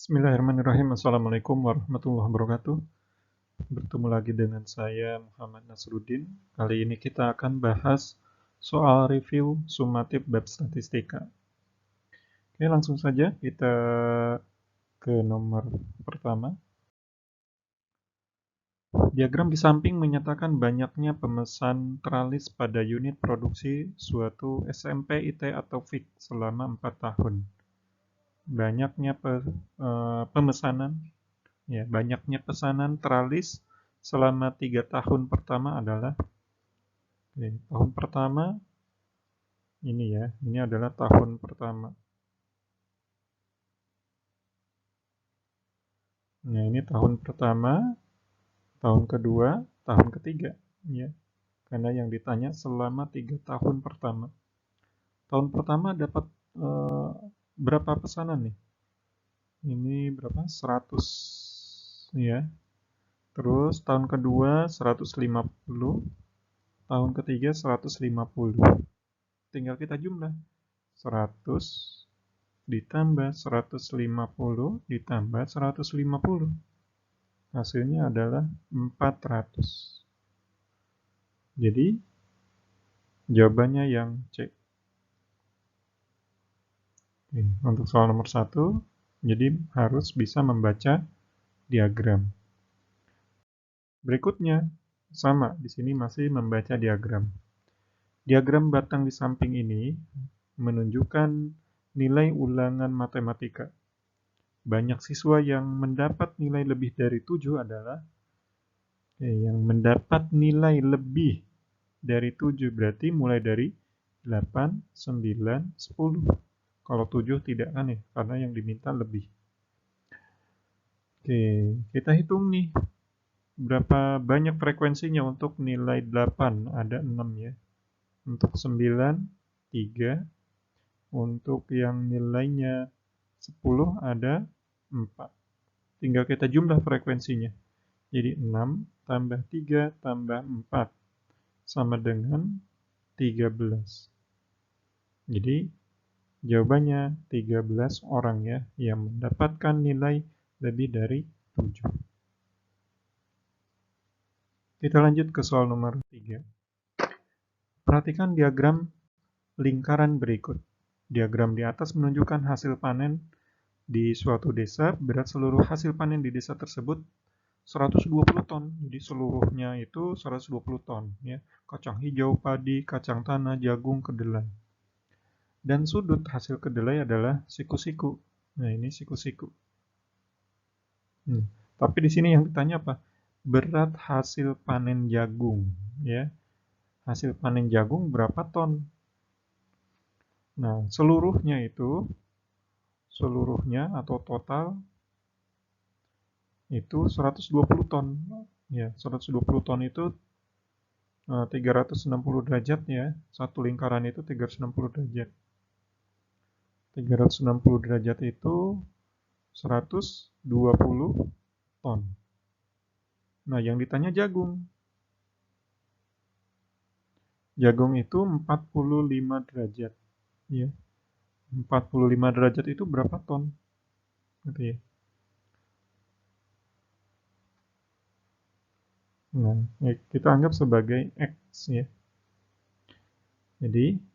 Bismillahirrahmanirrahim. Assalamualaikum warahmatullahi wabarakatuh. Bertemu lagi dengan saya Muhammad Nasruddin. Kali ini kita akan bahas soal review sumatif bab statistika. Oke, langsung saja kita ke nomor pertama. Diagram di samping menyatakan banyaknya pemesan teralis pada unit produksi suatu SMP, IT, atau FIK selama 4 tahun. Banyaknya pemesanan Ya, banyaknya pesanan teralis selama 3 tahun pertama adalah tahun pertama ini adalah tahun pertama. Nah, ini tahun pertama, tahun kedua, tahun ketiga, ya. Karena yang ditanya selama 3 tahun pertama. Tahun pertama dapat berapa pesanan nih? Ini berapa? 100, ya. Terus tahun kedua 150, tahun ketiga 150. Tinggal kita jumlah. 100 ditambah 150 ditambah 150. Hasilnya adalah 400. Jadi, jawabannya yang C. Oke, untuk soal nomor 1, jadi harus bisa membaca diagram. Berikutnya, sama, di sini masih membaca diagram. Diagram batang di samping ini menunjukkan nilai ulangan matematika. Banyak siswa yang mendapat nilai lebih dari 7 adalah yang mendapat nilai lebih dari 7 berarti mulai dari 8, 9, 10. Kalau 7 tidak kan ya, karena yang diminta lebih. Oke, kita hitung nih berapa banyak frekuensinya untuk nilai 8, ada 6 ya. Untuk 9, 3. Untuk yang nilainya 10 ada 4. Tinggal kita jumlah frekuensinya. Jadi 6 tambah 3 tambah 4 sama dengan 13. Jadi jawabannya 13 orang ya yang mendapatkan nilai lebih dari 7. Kita lanjut ke soal nomor 3. Perhatikan diagram lingkaran berikut. Diagram di atas menunjukkan hasil panen di suatu desa. Berat seluruh hasil panen di desa tersebut 120 ton. Jadi seluruhnya itu 120 ton ya. Kacang hijau, padi, kacang tanah, jagung, kedelai. Dan sudut hasil kedelai adalah siku-siku. Nah, ini siku-siku. Tapi di sini yang ditanya apa? Berat hasil panen jagung, ya. Hasil panen jagung berapa ton? Nah, seluruhnya atau total itu 120 ton. Ya, 120 ton itu 360 derajat ya. Satu lingkaran itu 360 derajat. 360 derajat itu 120 ton. Nah, yang ditanya jagung. Jagung itu 45 derajat. Ya. 45 derajat itu berapa ton? Gitu ya. Nah, kita anggap sebagai X ya. Jadi,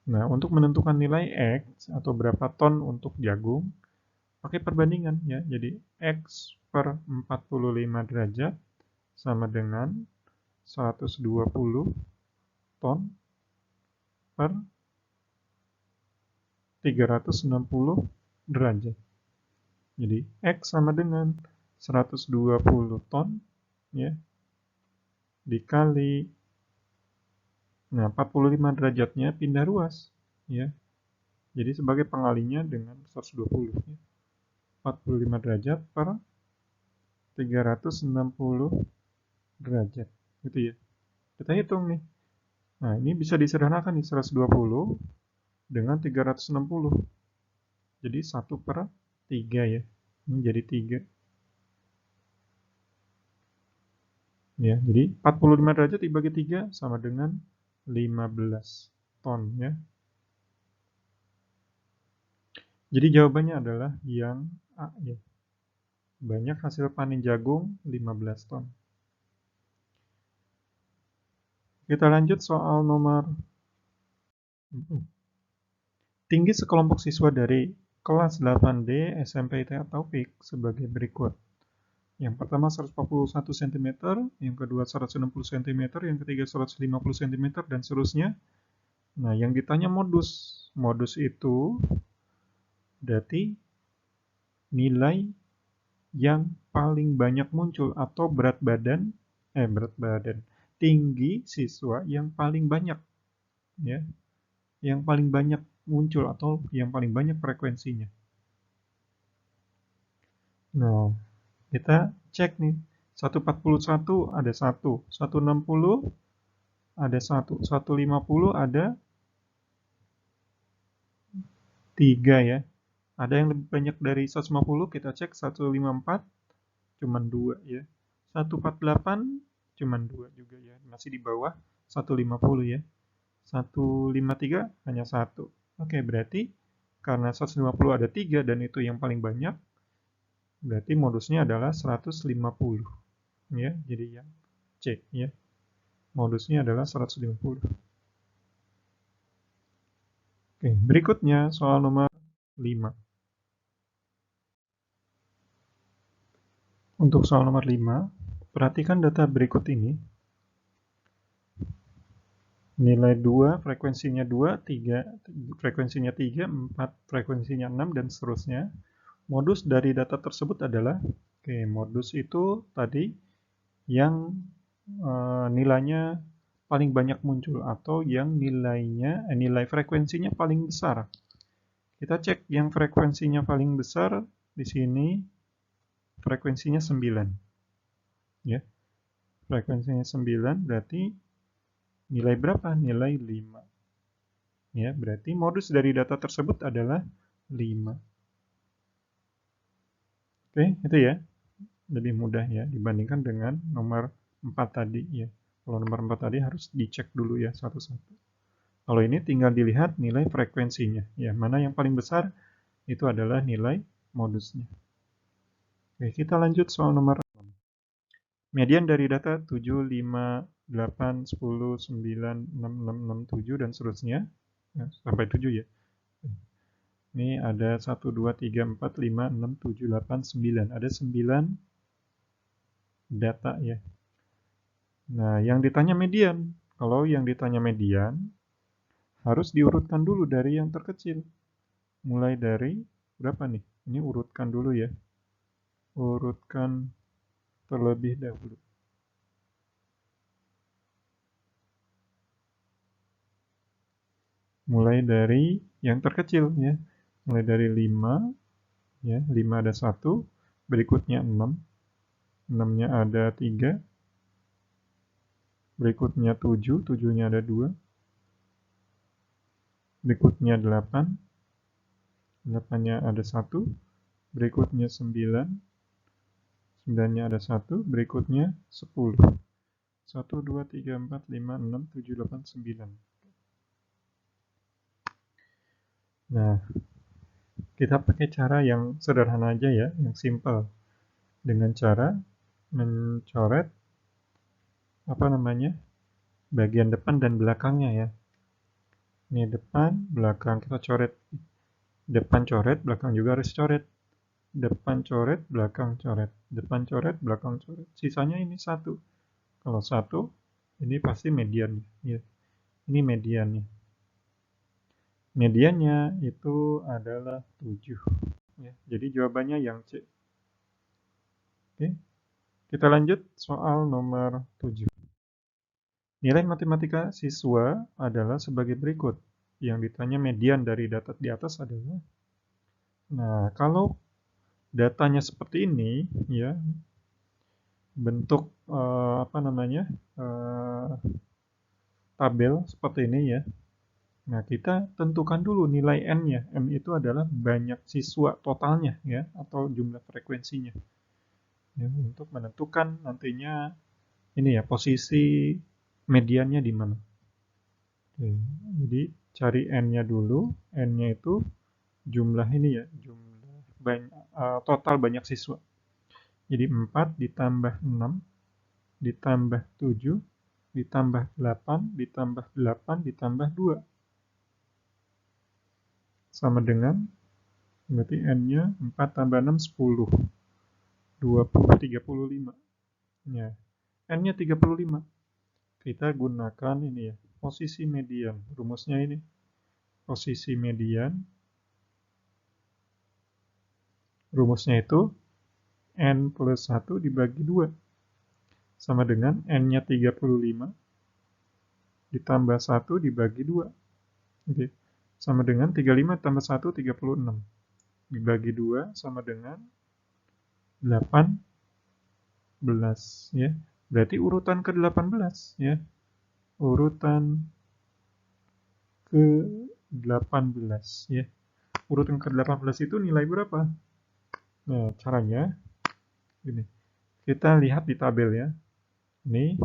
nah untuk menentukan nilai X atau berapa ton untuk jagung, pakai perbandingan ya. Jadi, X per 45 derajat sama dengan 120 ton per 360 derajat. Jadi, X sama dengan 120 ton ya dikali 45 derajatnya pindah ruas ya. Jadi sebagai pengalinya dengan 120 ya. 45 derajat per 360 derajat gitu ya. Kita hitung nih. Nah, ini bisa disederhanakan nih 120 dengan 360. Jadi 1 per 3 ya. Ini jadi 3. Ya, jadi 45 derajat dibagi 3 sama dengan 15 ton ya. Jadi jawabannya adalah yang A ya. Banyak hasil panen jagung 15 ton. Kita lanjut soal nomor 4. Tinggi sekelompok siswa dari kelas 8D SMP ITH Taufik sebagai berikut. Yang pertama 141 cm, yang kedua 160 cm, yang ketiga 150 cm, dan seterusnya. Nah, yang ditanya modus. Modus itu berarti nilai yang paling banyak muncul atau berat badan, tinggi siswa yang paling banyak, ya, yang paling banyak muncul atau yang paling banyak frekuensinya. Nah, kita cek nih, 141 ada 1, 160 ada 1, 150 ada 3 ya. Ada yang lebih banyak dari 150, kita cek 154 cuman 2 ya. 148 cuman 2 juga ya, masih di bawah 150 ya. 153 hanya 1. Oke, berarti karena 150 ada 3 dan itu yang paling banyak, berarti modusnya adalah 150 ya. Jadi yang C ya. Modusnya adalah 150. Oke, berikutnya soal nomor 5. Untuk soal nomor 5, perhatikan data berikut ini. Nilai 2, frekuensinya 2, 3, frekuensinya 3, 4, frekuensinya 6, dan seterusnya. Modus dari data tersebut adalah, modus itu tadi yang nilainya paling banyak muncul atau yang nilai frekuensinya paling besar. Kita cek yang frekuensinya paling besar di sini, frekuensinya 9. Ya. Frekuensinya 9 berarti nilai berapa? Nilai 5. Ya, berarti modus dari data tersebut adalah 5. Oke, itu ya. Lebih mudah ya dibandingkan dengan nomor 4 tadi ya. Kalau nomor 4 tadi harus dicek dulu ya satu-satu. Kalau ini tinggal dilihat nilai frekuensinya. Ya, mana yang paling besar itu adalah nilai modusnya. Oke, kita lanjut soal nomor 6. Median dari data 7, 5, 8, 10, 9, 6, 6, 6, 7, dan seterusnya. Ya, sampai 7 ya. Ini ada 1, 2, 3, 4, 5, 6, 7, 8, 9. Ada 9 data ya. Nah, yang ditanya median. Kalau yang ditanya median, harus diurutkan dulu dari yang terkecil. Mulai dari berapa nih? Ini urutkan dulu ya. Urutkan terlebih dahulu. Mulai dari yang terkecil ya. Mulai dari 5, ya, 5 ada 1, berikutnya 6. 6-nya ada 3. Berikutnya 7, 7-nya ada 2. Berikutnya 8, 8-nya ada 1. Berikutnya 9, 9-nya ada 1. Berikutnya 10. 1, 2, 3, 4, 5, 6, 7, 8, 9. Nah, kita pakai cara yang sederhana aja ya, yang simple. Dengan cara mencoret bagian depan dan belakangnya ya. Ini depan, belakang kita coret. Depan coret, belakang juga harus coret. Depan coret, belakang coret. Depan coret, belakang coret. Sisanya ini 1. Kalau 1, ini pasti median ya. Ini mediannya. Mediannya itu adalah 7 ya. Jadi jawabannya yang C. Oke. Kita lanjut soal nomor 7. Nilai matematika siswa adalah sebagai berikut. Yang ditanya median dari data di atas adalah, nah, kalau datanya seperti ini ya, bentuk tabel seperti ini ya. Nah, kita tentukan dulu nilai N-nya. N itu adalah banyak siswa totalnya ya, atau jumlah frekuensinya. Ya, untuk menentukan nantinya ini ya, posisi mediannya di mana. Oke, jadi cari N-nya dulu. N-nya itu jumlah ini ya, jumlah banyak total banyak siswa. Jadi 4 ditambah 6 ditambah 7 ditambah 8 ditambah 8 ditambah 2 sama dengan, berarti N-nya 4 tambah 6, 10. 20, 35. Ya, N-nya 35. Kita gunakan ini ya, posisi median. Rumusnya ini, posisi median. Rumusnya itu N plus 1 dibagi 2. Sama dengan N-nya 35 ditambah 1 dibagi 2. Oke. Sama dengan 35 tambah 1, 36. Dibagi 2 sama dengan 18. Ya. Berarti urutan ke-18. Ya. Urutan ke-18. Ya. Urutan ke-18 itu nilai berapa? Nah, caranya ini. Kita lihat di tabel ya. Ini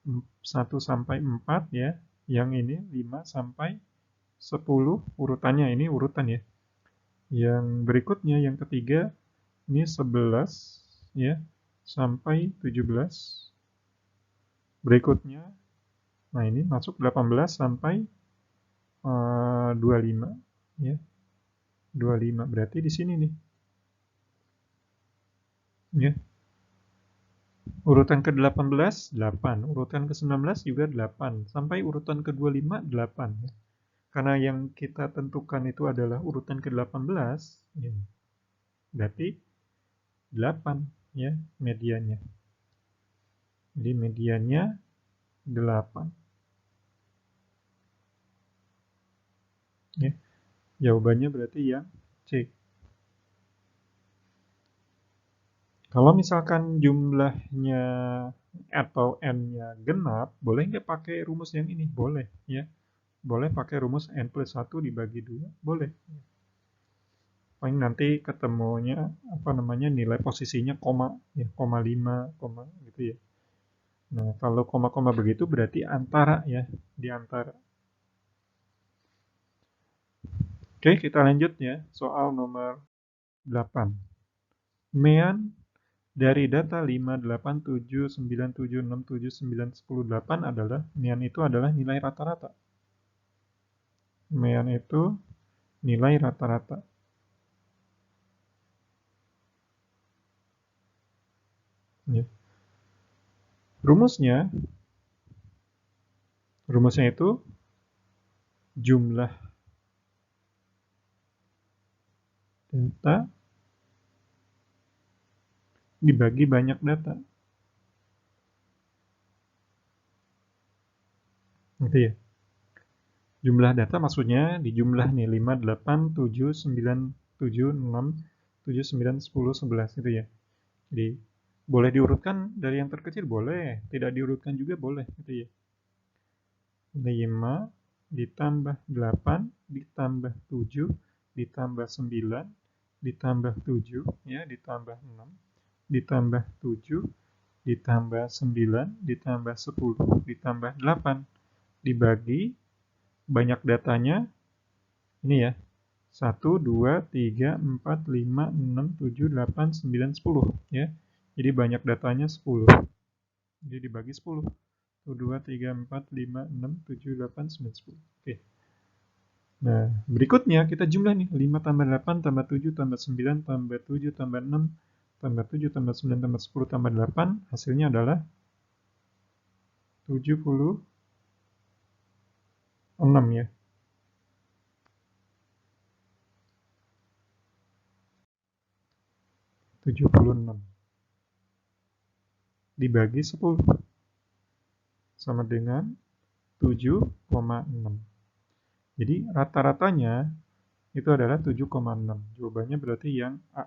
1 sampai 4 ya. Yang ini 5 sampai 10 urutannya, ini urutan ya. Yang berikutnya yang ketiga ini 11 ya sampai 17. Berikutnya nah ini masuk 18 sampai 25 ya. 25 berarti di sini nih. Ya. Urutan ke-18 8, urutan ke-19 juga 8 sampai urutan ke-25 8 ya. Karena yang kita tentukan itu adalah urutan ke-18, ya, berarti 8 ya mediannya. Jadi mediannya 8. Ya. Jawabannya berarti yang C. Kalau misalkan jumlahnya atau N-nya genap, boleh nggak pakai rumus yang ini? Boleh ya. Boleh pakai rumus N plus 1 dibagi 2, boleh. Paling nanti ketemunya apa namanya nilai posisinya koma ya, koma 5, koma gitu ya. Nah, kalau koma-koma begitu berarti antara ya, di antara. Oke, kita lanjut ya. Soal nomor 8. Mean dari data 5, 8, 7, 9, 7, 6, 7, 9, 10, 8 adalah, mean itu adalah nilai rata-rata. Mean itu nilai rata-rata. Ya. Rumusnya itu jumlah data dibagi banyak data. Gitu ya. Jumlah data maksudnya di jumlah nih 5, 8, 7, 9, 7, 6, 7, 9, 10, 11 gitu ya. Jadi boleh diurutkan dari yang terkecil boleh, tidak diurutkan juga boleh gitu ya. 5 ditambah 8 ditambah 7 ditambah 9 ditambah 7 ya ditambah 6 ditambah 7 ditambah 9 ditambah 10 ditambah 8 dibagi banyak datanya ini ya 1, 2, 3, 4, 5, 6, 7, 8, 9, 10 ya. Jadi banyak datanya 10. Jadi dibagi 10. 1, 2, 3, 4, 5, 6, 7, 8, 9, 10. Oke. Nah, berikutnya kita jumlah nih. 5 tambah 8 tambah 7 tambah 9 tambah 7 tambah 6 tambah 7 tambah 9 tambah 10 tambah 8. Hasilnya adalah 76 ya. 76 dibagi 10 sama dengan 7,6. Jadi rata-ratanya itu adalah 7,6. Jawabannya berarti yang A.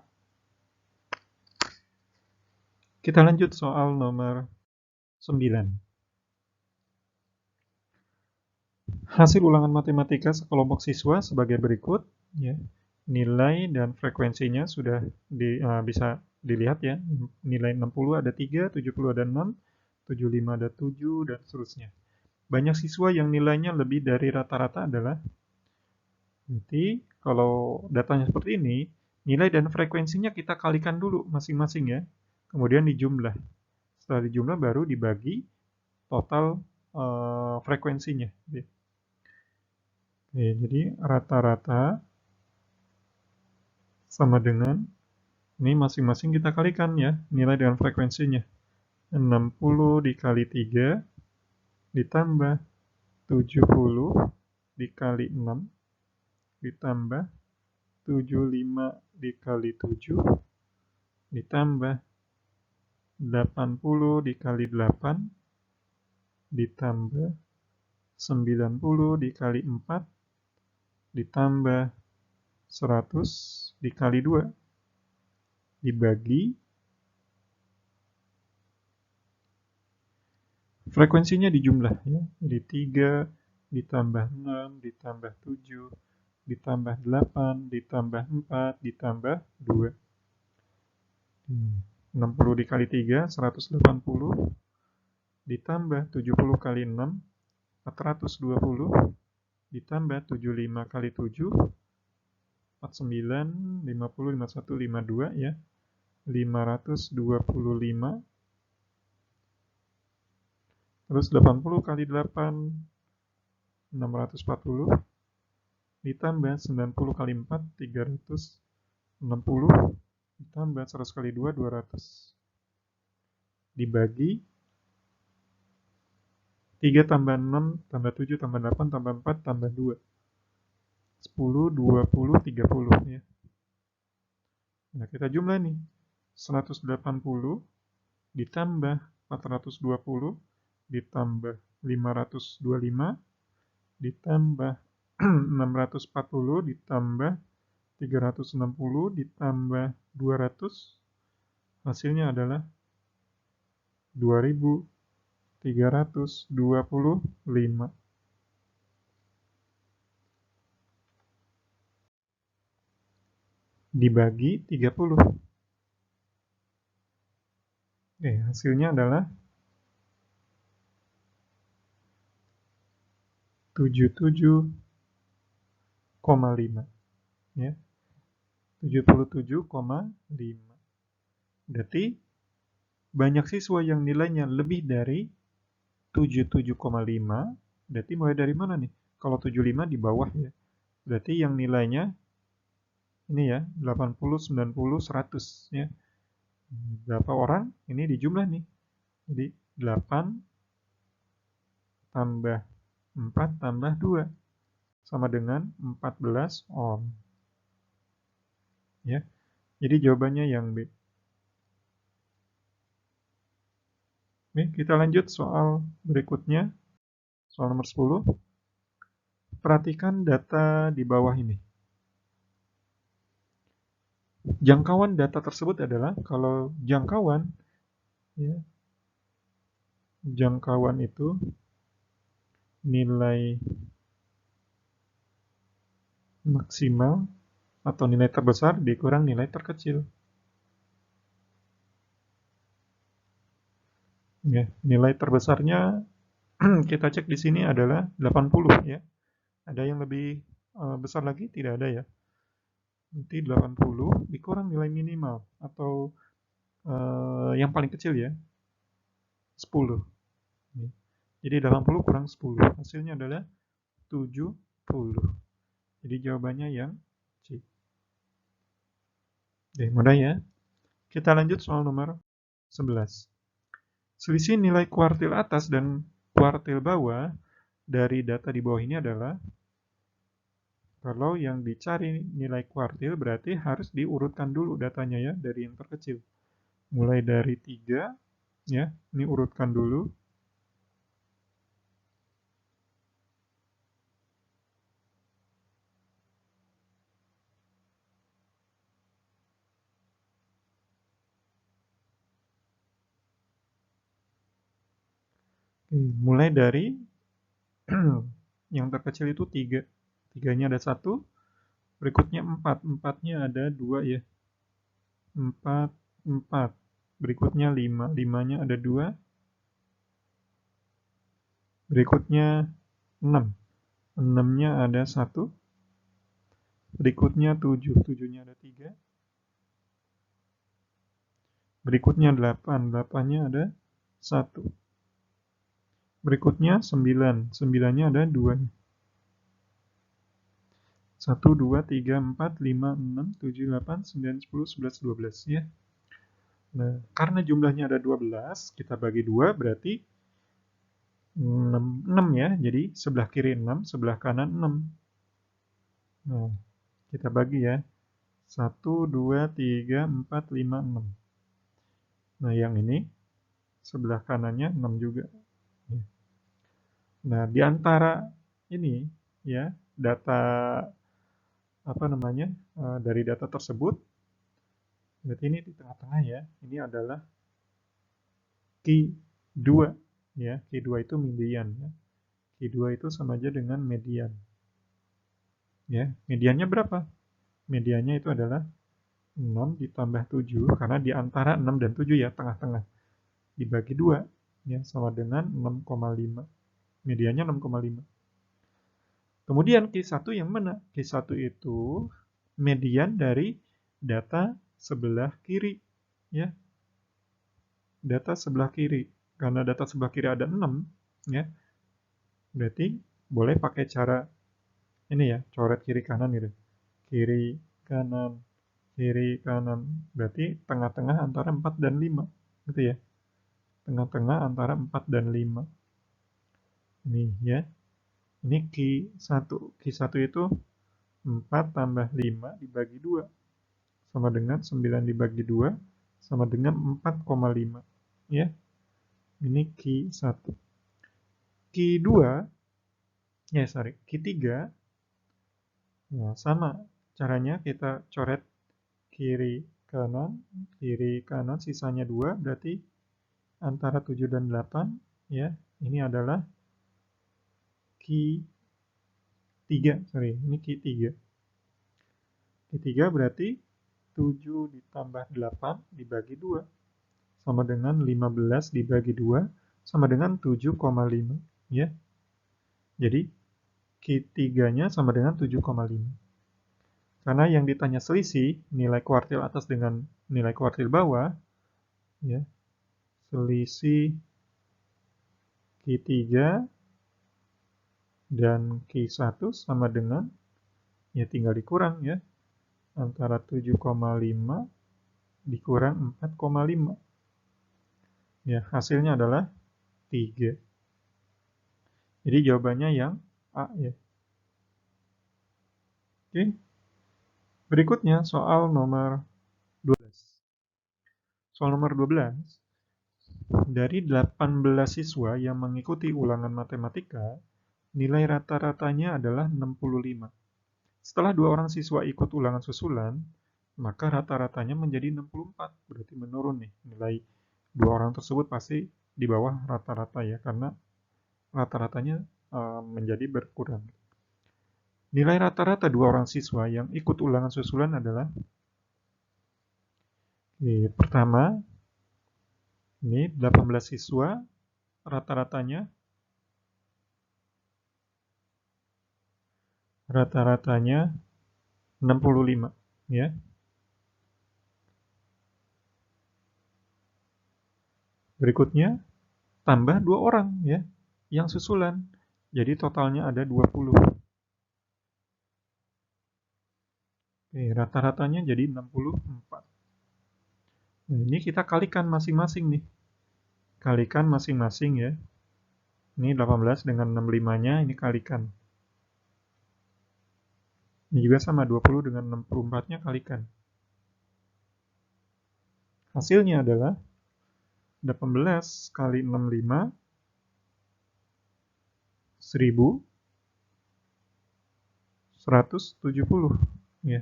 Kita lanjut soal nomor 9. Hasil ulangan matematika sekelompok siswa sebagai berikut. Ya. Nilai dan frekuensinya sudah bisa dilihat ya. Nilai 60 ada 3, 70 ada 6, 75 ada 7, dan seterusnya. Banyak siswa yang nilainya lebih dari rata-rata adalah, berarti kalau datanya seperti ini, Nilai dan frekuensinya kita kalikan dulu masing-masing ya. Kemudian dijumlah. Setelah dijumlah baru dibagi total frekuensinya. Oke, jadi rata-rata sama dengan, ini masing-masing kita kalikan ya, nilai dengan frekuensinya. 60 dikali 3 ditambah 70 dikali 6 ditambah 75 dikali 7 ditambah 80 dikali 8 ditambah 90 dikali 4 ditambah 100 dikali 2 dibagi frekuensinya dijumlah ya. Jadi 3 ditambah 6 ditambah 7 ditambah 8 ditambah 4 ditambah 2. 60 dikali 3 180 ditambah 70 kali 6 420 ditambah 75 kali 7 49 50 51 52 ya. 525. Terus 80 kali 8 640 ditambah 90 kali 4 360 ditambah 100 kali 2 200 dibagi 3 tambah 6 tambah 7 tambah 8 tambah 4 tambah 2 10 20 30 ya. Nah, kita jumlah nih 180 ditambah 420 ditambah 525 ditambah 640 ditambah 360 ditambah 200 hasilnya adalah 2325 dibagi 30. Oke, hasilnya adalah 77,5 ya. 77,5. Berarti banyak siswa yang nilainya lebih dari 77,5. Berarti mulai dari mana nih? Kalau 75 di bawah ya. Berarti yang nilainya ini ya, 80, 90, 100 ya. Berapa orang? Ini dijumlah nih. Jadi 8 tambah 4 tambah 2 sama dengan 14 ohm. Ya. Jadi jawabannya yang B. Oke, kita lanjut soal berikutnya. Soal nomor 10. Perhatikan data di bawah ini. Jangkauan data tersebut adalah, kalau jangkauan, ya, jangkauan itu nilai maksimal atau nilai terbesar dikurang nilai terkecil. Ya, nilai terbesarnya kita cek di sini adalah 80 ya. Ada yang lebih besar lagi? Tidak ada ya. Nanti 80 dikurang nilai minimal atau yang paling kecil ya, 10. Jadi 80 kurang 10. Hasilnya adalah 70. Jadi jawabannya yang C. Oke, mudah ya. Kita lanjut soal nomor 11. Selisih nilai kuartil atas dan kuartil bawah dari data di bawah ini adalah, kalau yang dicari nilai kuartil berarti harus diurutkan dulu datanya ya, dari yang terkecil. Mulai dari 3 ya, ini urutkan dulu. Mulai dari yang terkecil itu 3. 3-nya ada 1, berikutnya 4. 4-nya ada 2 ya. 4, 4. Berikutnya 5. 5-nya ada 2. Berikutnya 6. 6-nya ada 1. Berikutnya 7. 7-nya ada 3. Berikutnya 8, 8-nya ada 1. Berikutnya 9, 9-nya ada 2. 1, 2, 3, 4, 5, 6, 7, 8, 9, 10, 11, 12 ya. Nah, karena jumlahnya ada 12, kita bagi 2 berarti 6 ya. Jadi sebelah kiri 6, sebelah kanan 6. Nah, kita bagi ya. 1, 2, 3, 4, 5, 6. Nah, yang ini sebelah kanannya 6 juga. Nah, di antara ini ya, data apa namanya? Dari data tersebut, berarti ini di tengah-tengah ya. Ini adalah Q2 ya. Q2 itu median ya. Q2 itu sama aja dengan median. Ya, mediannya berapa? Mediannya itu adalah 6 ditambah 7 karena di antara 6 dan 7 ya, tengah-tengah. Dibagi 2 ya sama dengan 6,5. Mediannya 6,5. Kemudian Q1 yang mana? Q1 itu median dari data sebelah kiri ya. Data sebelah kiri. Karena data sebelah kiri ada 6 ya. Berarti boleh pakai cara ini ya, coret kiri kanan gitu. Kiri kanan, kiri kanan. Berarti tengah-tengah antara 4 dan 5 gitu ya. Tengah-tengah antara 4 dan 5. Nih ya. Ini Q1. Q1 itu 4 tambah 5 dibagi 2 sama dengan 9 dibagi 2 sama dengan 4,5 ya. Ini Q1. Q2 ya sorry, Q3 ya sama caranya kita coret kiri kanan sisanya 2 berarti antara 7 dan 8 ya. Ini adalah Q3 sorry, ini Q3. Q3 berarti 7 ditambah 8 dibagi 2 sama dengan 15 dibagi 2 sama dengan 7,5 ya. Jadi Q3-nya sama dengan 7,5. Karena yang ditanya selisih nilai kuartil atas dengan nilai kuartil bawah ya. Selisih Q3 dan Q1 sama dengan ya tinggal dikurang ya. Antara 7,5 dikurang 4,5. Ya, hasilnya adalah 3. Jadi jawabannya yang A ya. Oke. Berikutnya soal nomor 12. Soal nomor 12. Dari 18 siswa yang mengikuti ulangan matematika, nilai rata-ratanya adalah 65. Setelah 2 orang siswa ikut ulangan susulan, maka rata-ratanya menjadi 64. Berarti menurun nih nilai 2 orang tersebut pasti di bawah rata-rata ya, karena rata-ratanya menjadi berkurang. Nilai rata-rata 2 orang siswa yang ikut ulangan susulan adalah pertama, ini 18 siswa, rata-ratanya 65 ya. Berikutnya tambah 2 orang ya yang susulan. Jadi totalnya ada 20. Rata-ratanya jadi 64. Nah, ini kita kalikan masing-masing nih. Kalikan masing-masing ya. Ini 18 dengan 65-nya ini kalikan. Ini juga sama 20 dengan 64-nya kalikan. Hasilnya adalah 18 kali 65 1170 ya.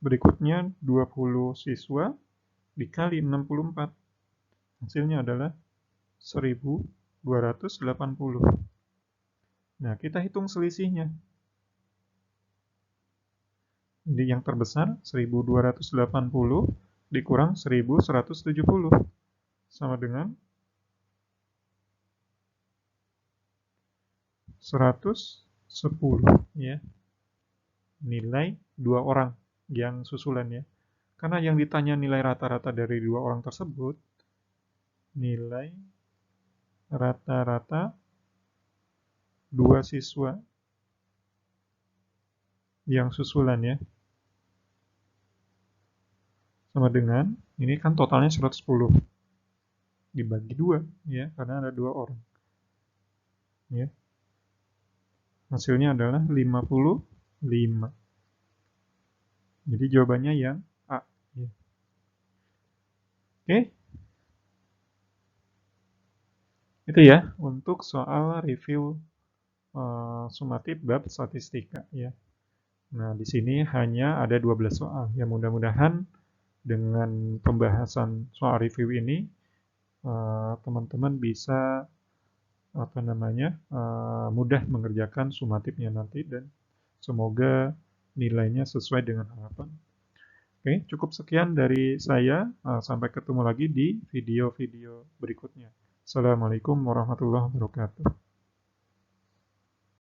Berikutnya 20 siswa dikali 64. Hasilnya adalah 1280. Nah, kita hitung selisihnya. Jadi yang terbesar 1280 dikurang 1170 sama dengan 110 ya. Nilai 2 orang yang susulan ya. Karena yang ditanya nilai rata-rata dari dua orang tersebut, nilai rata-rata dua siswa yang susulan ya, sama dengan, ini kan totalnya 110, dibagi dua ya, karena ada dua orang. Ya. Hasilnya adalah 55. Jadi jawabannya yang A. Ya. Oke, itu ya untuk soal review sumatif bab statistika ya. Nah, di sini hanya ada 12 soal. Ya, mudah-mudahan dengan pembahasan soal review ini teman-teman bisa mudah mengerjakan sumatifnya nanti dan semoga nilainya sesuai dengan harapan. Oke, cukup sekian dari saya. Sampai ketemu lagi di video-video berikutnya. Assalamualaikum warahmatullahi wabarakatuh.